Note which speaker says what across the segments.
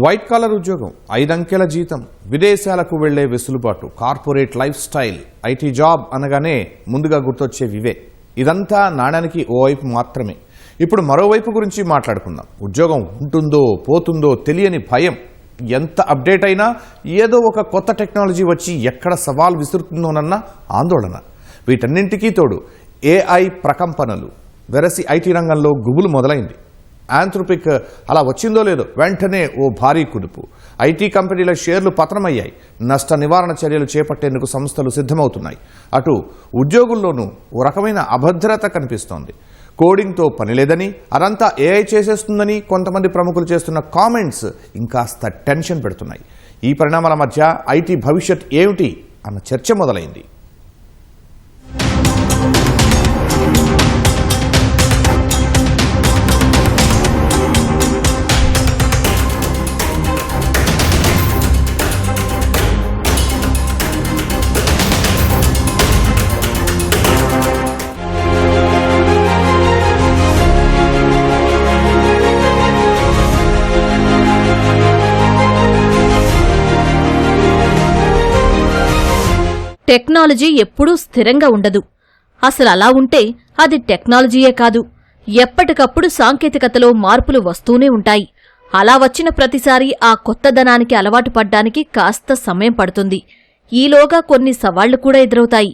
Speaker 1: White collar ఉద్యోగం, 5 అంకెల జీతం, విదేశాలకు వెళ్లే వెసులుబాటు, corporate life style, IT job అనగానే ముందుగా గుర్తొచ్చేవి ఇవే. ఇదంతా నాణానికి ఓవైపు మాత్రమే. ఇప్పుడు మరోవైపు గురించి మాట్లాడుకుందాం. ఉద్యోగం ఉంటుందో పోతుందో తెలియని భయం. ఎంత అప్డేట్ అయినా ఏదో ఒక కొత్త టెక్నాలజీ వచ్చి ఎక్కడ సవాల్ విసురుతుందోనన్న ఆందోళన. వీటన్నింటికీ తోడు ఏఐ ప్రకంపనలు వెరసి ఐటీ రంగంలో గుబులు మొదలైంది. ఆంథ్రోపిక్ అలా వచ్చిందో లేదో వెంటనే ఓ భారీ కుదుపు. ఐటీ కంపెనీల షేర్లు పతనమయ్యాయి. నష్ట నివారణ చర్యలు చేపట్టేందుకు సంస్థలు సిద్ధమవుతున్నాయి. అటు ఉద్యోగుల్లోనూ ఓ రకమైన అభద్రత కనిపిస్తోంది. కోడింగ్తో పని లేదని, అదంతా ఏఐ చేసేస్తుందని కొంతమంది ప్రముఖులు చేస్తున్న కామెంట్స్ ఇంకాస్త టెన్షన్ పెడుతున్నాయి. ఈ పరిణామాల మధ్య ఐటీ భవిష్యత్ ఏమిటి అన్న చర్చ మొదలైంది.
Speaker 2: టెక్నాలజీ ఎప్పుడూ స్థిరంగా ఉండదు. అసలు అలా ఉంటే అది టెక్నాలజీయే కాదు, ఎప్పటికప్పుడు సాంకేతికతలో మార్పులు వస్తూనే ఉంటాయి. అలా వచ్చిన ప్రతిసారి ఆ కొత్తదనానికి అలవాటు పడ్డానికి కాస్త సమయం పడుతుంది. ఈలోగా కొన్ని సవాళ్లు కూడా ఎదురవుతాయి.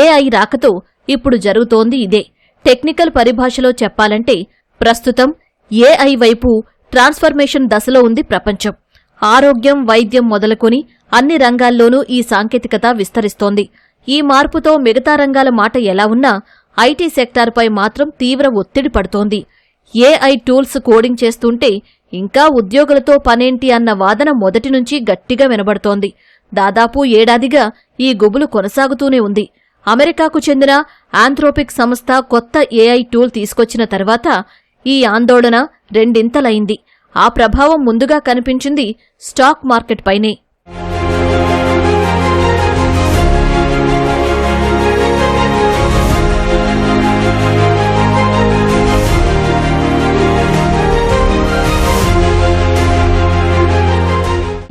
Speaker 2: ఏఐ రాకతో ఇప్పుడు జరుగుతోంది ఇదే. టెక్నికల్ పరిభాషలో చెప్పాలంటే ప్రస్తుతం ఏఐ వైపు ట్రాన్స్ఫర్మేషన్ దశలో ఉంది ప్రపంచం. ఆరోగ్యం, వైద్యం మొదలుకొని అన్ని రంగాల్లోనూ ఈ సాంకేతికత విస్తరిస్తోంది. ఈ మార్పుతో మిగతా రంగాల మాట ఎలా ఉన్నా ఐటీ సెక్టార్పై మాత్రం తీవ్ర ఒత్తిడి పడుతోంది. ఏఐ టూల్స్ కోడింగ్ చేస్తుంటే ఇంకా ఉద్యోగులతో పనేంటి అన్న వాదన మొదటి నుంచి గట్టిగా వినబడుతోంది. దాదాపు ఏడాదిగా ఈ గుబులు కొనసాగుతూనే ఉంది. అమెరికాకు చెందిన ఆంథ్రోపిక్ సంస్థ కొత్త ఏఐ టూల్ తీసుకొచ్చిన తర్వాత ఈ ఆందోళన రెండింతలైంది. ఆ ప్రభావం ముందుగా కనిపించింది స్టాక్ మార్కెట్ పైనే.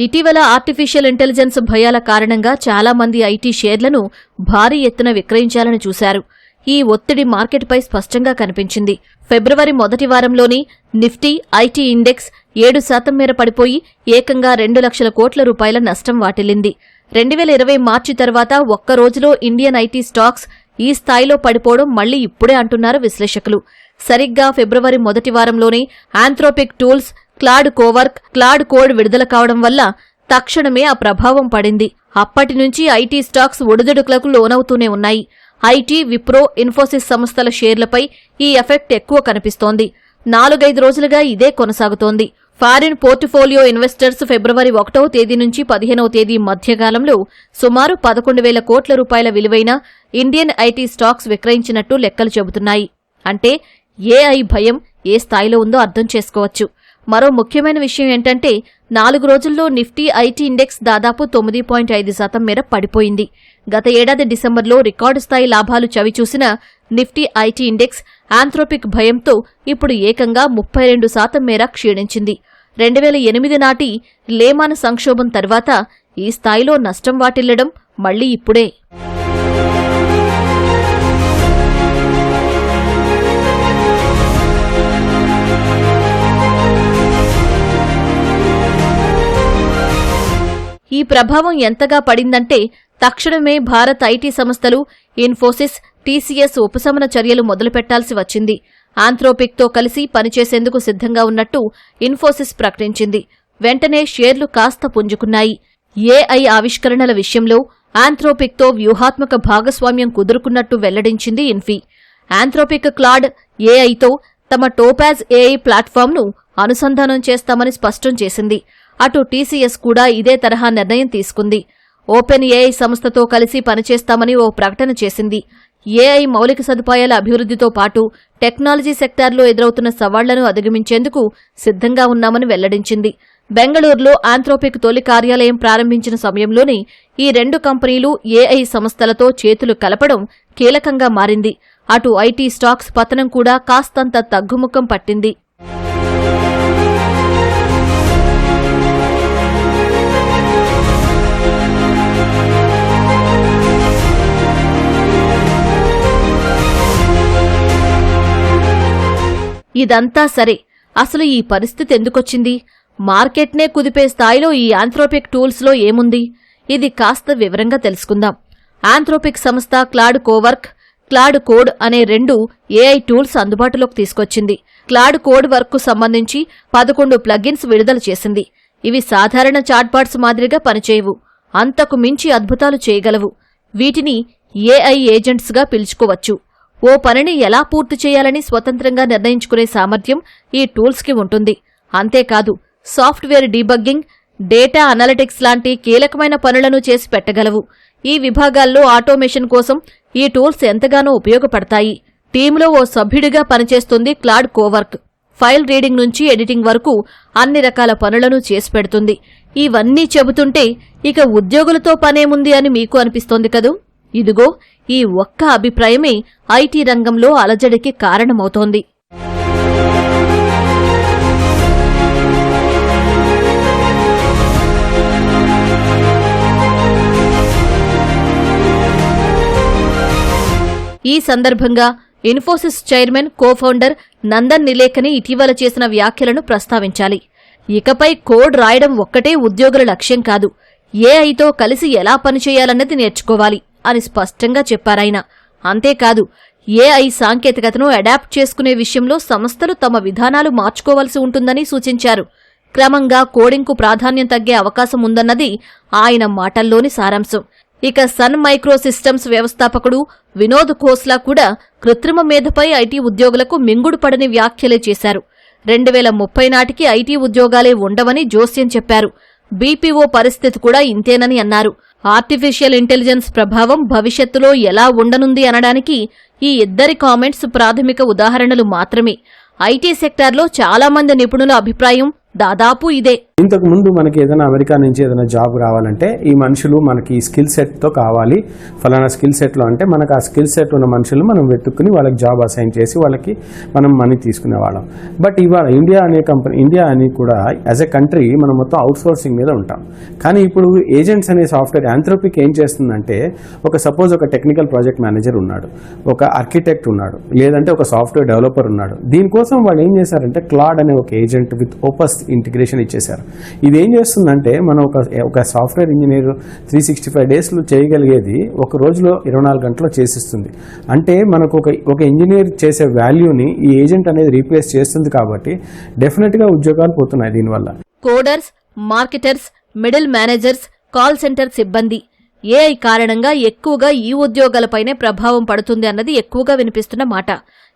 Speaker 2: ఇటీవల ఆర్టిఫిషియల్ ఇంటెలిజెన్స్ భయాల కారణంగా చాలా మంది ఐటీ షేర్లను భారీ ఎత్తున విక్రయించాలని చూశారు. ఈ ఒత్తిడి మార్కెట్పై స్పష్టంగా కనిపించింది. ఫిబ్రవరి మొదటి వారంలోని నిఫ్టీ ఐటీ ఇండెక్స్ 7% మేర పడిపోయి ఏకంగా 2 లక్షల కోట్ల రూపాయల నష్టం వాటిల్లింది. 2020 మార్చి తర్వాత ఒక్క రోజులో ఇండియన్ ఐటీ స్టాక్స్ ఈ స్థాయిలో పడిపోవడం మళ్లీ ఇప్పుడే అంటున్నారు విశ్లేషకులు. సరిగ్గా ఫిబ్రవరి మొదటి వారంలోనే Anthropic tools Claude Cowork, Claude Code విడుదల కావడం వల్ల తక్షణమే ఆ ప్రభావం పడింది. అప్పటి నుంచి ఐటీ స్టాక్స్ ఒడిదుడుకులకు లోనవుతూనే ఉన్నాయి. ఐటీ, విప్రో, ఇన్ఫోసిస్ సంస్థల షేర్లపై ఈ ఎఫెక్ట్ ఎక్కువ కనిపిస్తోంది. 4-5 రోజులుగా ఇదే కొనసాగుతోంది. ఫారిన్ పోర్ట్ఫోలియో ఇన్వెస్టర్స్ ఫిబ్రవరి 1వ తేదీ నుంచి 15వ తేదీ మధ్యకాలంలో సుమారు 11,000 కోట్ల రూపాయల విలువైన ఇండియన్ ఐటీ స్టాక్స్ విక్రయించినట్టు లెక్కలు చెబుతున్నాయి. అంటే ఏఐ భయం ఏ స్థాయిలో ఉందో అర్థం చేసుకోవచ్చు. మరో ముఖ్యమైన విషయం ఏంటంటే 4 రోజుల్లో నిఫ్టీ ఐటీ ఇండెక్స్ దాదాపు 9.5% మేర పడిపోయింది. గత ఏడాది డిసెంబర్లో రికార్డు స్థాయి లాభాలు చవిచూసిన నిఫ్టీ ఐటీ ఇండెక్స్ ఆంథ్రోపిక్ భయంతో ఇప్పుడు ఏకంగా 32% మేర క్షీణించింది. 2008 నాటి లేమాన్ సంక్షోభం తర్వాత ఈ స్థాయిలో నష్టం వాటిల్లడం మళ్లీ ఇప్పుడే. ఈ ప్రభావం ఎంతగా పడిందంటే తక్షణమే భారత్ ఐటీ సంస్థలు ఇన్ఫోసిస్, టీసీఎస్ ఉపశమన చర్యలు మొదలుపెట్టాల్సి వచ్చింది. ఆంథ్రోపిక్తో కలిసి పనిచేసేందుకు సిద్ధంగా ఉన్నట్టు ఇన్ఫోసిస్ ప్రకటించింది. వెంటనే షేర్లు కాస్త పుంజుకున్నాయి. ఏఐ ఆవిష్కరణల విషయంలో ఆంథ్రోపిక్తో వ్యూహాత్మక భాగస్వామ్యం కుదురుకున్నట్టు వెల్లడించింది ఇన్ఫీ. ఆంథ్రోపిక్ క్లాడ్ ఏఐతో తమ టోపాజ్ ఏఐ ప్లాట్ఫామ్ను అనుసంధానం చేస్తామని స్పష్టం చేసింది. అటు టీసీఎస్ కూడా ఇదే తరహా నిర్ణయం తీసుకుంది. ఓపెన్ ఏఐ సంస్థతో కలిసి పనిచేస్తామని ఓ ప్రకటన చేసింది. ఏఐ మౌలిక సదుపాయాల అభివృద్ధితో పాటు టెక్నాలజీ సెక్టార్లో ఎదురవుతున్న సవాళ్లను అధిగమించేందుకు సిద్ధంగా ఉన్నామని వెల్లడించింది. బెంగళూరులో ఆంథ్రోపిక్ తొలి కార్యాలయం ప్రారంభించిన సమయంలోనే ఈ 2 కంపెనీలు ఏఐ సంస్థలతో చేతులు కలపడం కీలకంగా మారింది. అటు ఐటీ స్టాక్స్ పతనం కూడా కాస్తంత తగ్గుముఖం పట్టింది. ఇదంతా సరే, అసలు ఈ పరిస్థితి ఎందుకొచ్చింది? మార్కెట్నే కుదిపే స్థాయిలో ఈ ఆంథ్రోపిక్ టూల్స్లో ఏముంది? ఇది కాస్త వివరంగా తెలుసుకుందాం. ఆంథ్రోపిక్ సంస్థ క్లాడ్ కోవర్క్, క్లాడ్ కోడ్ అనే 2 ఏఐ టూల్స్ అందుబాటులోకి తీసుకొచ్చింది. క్లాడ్ కోడ్ వర్క్కు సంబంధించి 11 ప్లగిన్స్ విడుదల చేసింది. ఇవి సాధారణ చాట్బాట్స్ మాదిరిగా పనిచేయవు, అంతకు మించి అద్భుతాలు చేయగలవు. వీటిని ఏఐ ఏజెంట్స్గా పిలుచుకోవచ్చు. ఓ పనిని ఎలా పూర్తి చేయాలని స్వతంత్రంగా నిర్ణయించుకునే సామర్థ్యం ఈ టూల్స్కి ఉంటుంది. అంతేకాదు, సాఫ్ట్వేర్ డీబగ్గింగ్, డేటా అనలిటిక్స్ లాంటి కీలకమైన పనులను చేసి పెట్టగలవు. ఈ విభాగాల్లో ఆటోమేషన్ కోసం ఈ టూల్స్ ఎంతగానో ఉపయోగపడతాయి. టీంలో ఓ సభ్యుడిగా పనిచేస్తుంది క్లాడ్ కోవర్క్. ఫైల్ రీడింగ్ నుంచి ఎడిటింగ్ వరకు అన్ని రకాల పనులను చేసి పెడుతుంది. ఇవన్నీ చెబుతుంటే ఇక ఉద్యోగులతో పనేముంది అని మీకు అనిపిస్తోంది కదూ? ఇదిగో ఈ ఒక్క అభిప్రాయమే ఐటీ రంగంలో అలజడికి కారణమవుతోంది. ఈ సందర్భంగా ఇన్ఫోసిస్ చైర్మన్, కో-ఫౌండర్ నందన్ నిలేకని ఇటీవల చేసిన వ్యాఖ్యలను ప్రస్తావించాలి. ఇకపై కోడ్ రాయడం ఒక్కటే ఉద్యోగుల లక్ష్యం కాదు, ఏఐతో కలిసి ఎలా పనిచేయాలన్నది నేర్చుకోవాలి అని స్పష్టంగా చెప్పారాయన. అంతేకాదు, ఏఐ సాంకేతికతను అడాప్ట్ చేసుకునే విషయంలో సంస్థలు తమ విధానాలు మార్చుకోవాల్సి ఉంటుందని సూచించారు. క్రమంగా కోడింగ్కు ప్రాధాన్యం తగ్గే అవకాశం ఉందన్నది ఆయన మాటల్లోని సారాంశం. ఇక సన్ మైక్రో సిస్టమ్స్ వ్యవస్థాపకుడు వినోద్ ఖోస్లా కూడా కృత్రిమ మేధపై ఐటీ ఉద్యోగులకు మింగుడు పడని వ్యాఖ్యలే చేశారు. 2030 నాటికి ఐటీ ఉద్యోగాలే ఉండవని జోస్యం చెప్పారు. బీపీఓ పరిస్థితి కూడా ఇంతేనని అన్నారు. ఆర్టిఫిషియల్ ఇంటెలిజెన్స్ ప్రభావం భవిష్యత్తులో ఎలా ఉండనుంది అనడానికి ఈ ఇద్దరి కామెంట్స్ ప్రాథమిక ఉదాహరణలు మాత్రమే. ఐటీ సెక్టార్లో చాలా మంది నిపుణుల అభిప్రాయం దాదాపు ఇదే.
Speaker 3: ఇంతకు ముందు మనకి ఏదైనా అమెరికా నుంచి ఏదైనా జాబ్ రావాలంటే ఈ మనుషులు మనకి ఈ స్కిల్ సెట్తో కావాలి, ఫలానా స్కిల్ సెట్లో అంటే మనకు ఆ స్కిల్ సెట్ ఉన్న మనుషులు మనం వెతుక్కుని వాళ్ళకి జాబ్ అసైన్ చేసి వాళ్ళకి మనం మనీ తీసుకునేవాళ్ళం. బట్ ఇవాళ ఇండియా అని కూడా యాజ్ ఎ కంట్రీ మనం మొత్తం అవుట్ సోర్సింగ్ మీద ఉంటాం. కానీ ఇప్పుడు ఏజెంట్స్ అనే సాఫ్ట్వేర్ ఆంథ్రోపిక్ ఏం చేస్తుందంటే, సపోజ్ ఒక టెక్నికల్ ప్రాజెక్ట్ మేనేజర్ ఉన్నాడు, ఒక ఆర్కిటెక్ట్ ఉన్నాడు, లేదంటే ఒక సాఫ్ట్వేర్ డెవలపర్ ఉన్నాడు. దీనికోసం వాళ్ళు ఏం చేశారంటే క్లాడ్ అనే ఒక ఏజెంట్ విత్ ఓపస్ ఇంటిగ్రేషన్ ఇచ్చేశారు. ఇది ఏం చేస్తుందంటే మనం ఒక సాఫ్ట్వేర్ ఇంజనీర్ 365 డేస్లో చేయగలిగేది ఒక రోజులో 24 గంటల్లో చేసిస్తుంది. అంటే మనకు ఒక ఇంజనీర్ చేసే వాల్యూని ఈ ఏజెంట్ అనేది రీప్లేస్ చేస్తుంది. కాబట్టి డెఫినెట్గా ఉద్యోగాలు పోతున్నాయి దీనివల్ల.
Speaker 2: Coders, marketers, middle managers, call centre సిబ్బంది ఏఐ కారణంగా ఎక్కువగా ఈ ఉద్యోగాలపైనే ప్రభావం పడుతుంది అన్నది ఎక్కువగా వినిపిస్తున్న మాట.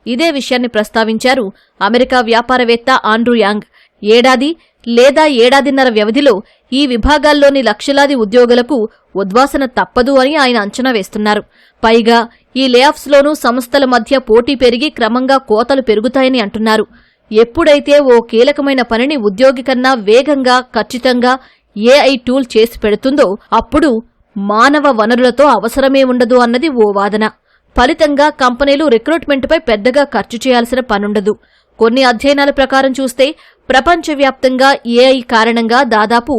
Speaker 2: ఇదే విషయాన్ని ప్రస్తావించారు అమెరికా వ్యాపారవేత్త ఆండ్రూ యాంగ్. ఏడాది లేదా ఏడాదిన్నర వ్యవధిలో ఈ విభాగాల్లోని లక్షలాది ఉద్యోగులకు ఉద్వాసన తప్పదు అని ఆయన అంచనా వేస్తున్నారు. పైగా ఈ లేఆఫ్స్లోనూ సంస్థల మధ్య పోటీ పెరిగి క్రమంగా కోతలు పెరుగుతాయని అంటున్నారు. ఎప్పుడైతే ఓ కీలకమైన పనిని ఉద్యోగి కన్నా వేగంగా, ఖచ్చితంగా ఏఐ టూల్ చేసి పెడుతుందో అప్పుడు మానవ వనరులతో అవసరమే ఉండదు అన్నది ఓ వాదన. ఫలితంగా కంపెనీలు రిక్రూట్మెంట్పై పెద్దగా ఖర్చు చేయాల్సిన పనుండదు. కొన్ని అధ్యయనాల ప్రకారం చూస్తే ప్రపంచవ్యాప్తంగా ఏఐ కారణంగా దాదాపు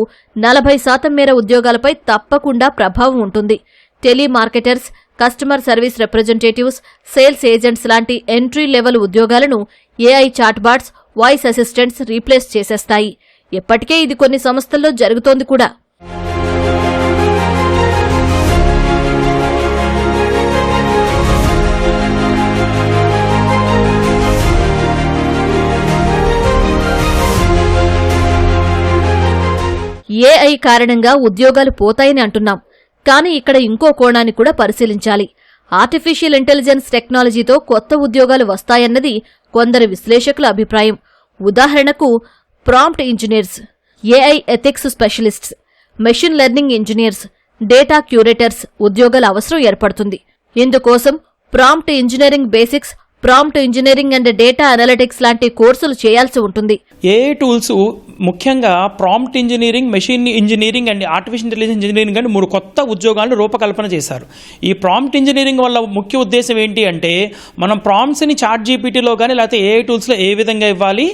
Speaker 2: 40% మేర ఉద్యోగాలపై తప్పకుండా ప్రభావం ఉంటుంది. Telemarketers, customer service representatives, sales agents లాంటి ఎంట్రీ లెవెల్ ఉద్యోగాలను AI chatbots, voice assistants replace చేసేస్తాయి. ఇప్పటికే ఇది కొన్ని సంస్థల్లో జరుగుతోంది కూడా. ఏఐ కారణంగా ఉద్యోగాలు పోతాయని అంటున్నాం. కానీ ఇక్కడ ఇంకో కోణాన్ని కూడా పరిశీలించాలి. ఆర్టిఫిషియల్ ఇంటెలిజెన్స్ టెక్నాలజీతో కొత్త ఉద్యోగాలు వస్తాయన్నది కొందరు విశ్లేషకుల అభిప్రాయం. ఉదాహరణకు prompt engineers, AI ethics specialists, machine learning engineers, data curators ఉద్యోగాల అవసరం ఏర్పడుతుంది. ఇందుకోసం prompt engineering basics, prompt engineering and data analytics లాంటి కోర్సులు చేయాల్సి ఉంటుంది.
Speaker 4: ఏఐ టూల్స్ ముఖ్యంగా prompt engineering, machine engineering and artificial intelligence engineering అని 3 కొత్త ఉద్యోగాలను రూపకల్పన చేశారు. ఈ ప్రాంప్ట్ ఇంజనీరింగ్ వల్ల ముఖ్య ఉద్దేశం ఏంటి అంటే, మనం ప్రాంప్ట్స్ని చాట్ జీపీటీలో కానీ లేకపోతే ఏఐ టూల్స్లో ఏ విధంగా ఇవ్వాలి,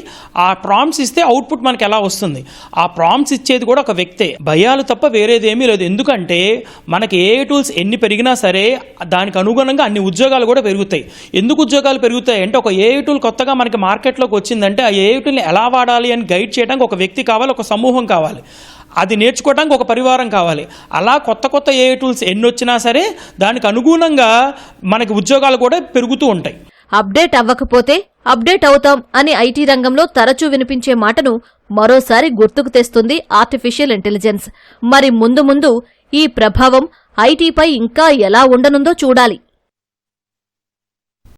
Speaker 4: ఆ ప్రాంప్ట్స్ ఇస్తే అవుట్పుట్ మనకి ఎలా వస్తుంది, ఆ ప్రాంప్ట్స్ ఇచ్చేది కూడా ఒక వ్యక్తే. భయాలు తప్ప వేరేదేమీ లేదు. ఎందుకంటే మనకి ఏఐ టూల్స్ ఎన్ని పెరిగినా సరే దానికి అనుగుణంగా అన్ని ఉద్యోగాలు కూడా పెరుగుతాయి. ఎందుకు ఉద్యోగాలు ఉద్యోగాలు పెరుగుతాయి అంటే ఒక ఏఐ టూల్ కొత్తగా మనకి మార్కెట్లోకి వచ్చిందంటే ఆ ఏఐ టూల్ని ఎలా వాడాలి అని గైడ్ చేయడానికి ఒక వ్యక్తి కావాలి, ఒక సమూహం కావాలి, అది నేర్చుకోవడానికి ఒక పరివారం కావాలి. అలా కొత్త కొత్త ఏఐ టూల్స్ ఎన్ని వచ్చినా సరే దానికి అనుగుణంగా మనకి ఉద్యోగాలు కూడా పెరుగుతూ ఉంటాయి.
Speaker 2: అప్డేట్ అవ్వకపోతే అప్డేట్ అవుతాం అని ఐటీ రంగంలో తరచూ వినిపించే మాటను మరోసారి గుర్తుకు తెస్తుంది ఆర్టిఫిషియల్ ఇంటెలిజెన్స్. మరి ముందు ముందు ఈ ప్రభావం ఐటీపై ఇంకా ఎలా ఉండనుందో చూడాలి.